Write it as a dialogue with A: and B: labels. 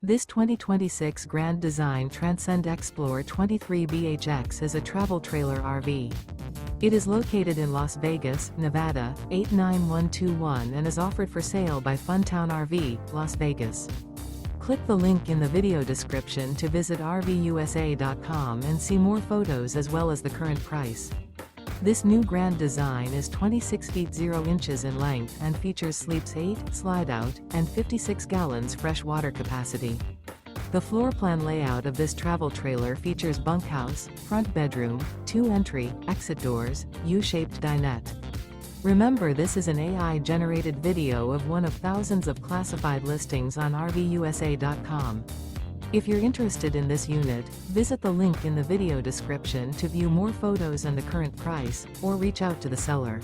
A: This 2026 Grand Design Transcend Xplor 23BHX is a travel trailer RV. It is located in Las Vegas, Nevada, 89121 and is offered for sale by Funtown RV, Las Vegas. Click the link in the video description to visit RVUSA.com and see more photos as well as the current price. This new Grand Design is 26 feet 0 inches in length and features sleeps 8, slide-out, and 56 gallons fresh water capacity. The floor plan layout of this travel trailer features bunkhouse, front bedroom, 2 entry, exit doors, U-shaped dinette. Remember, this is an AI-generated video of one of thousands of classified listings on RVUSA.com. If you're interested in this unit, visit the link in the video description to view more photos and the current price, or reach out to the seller.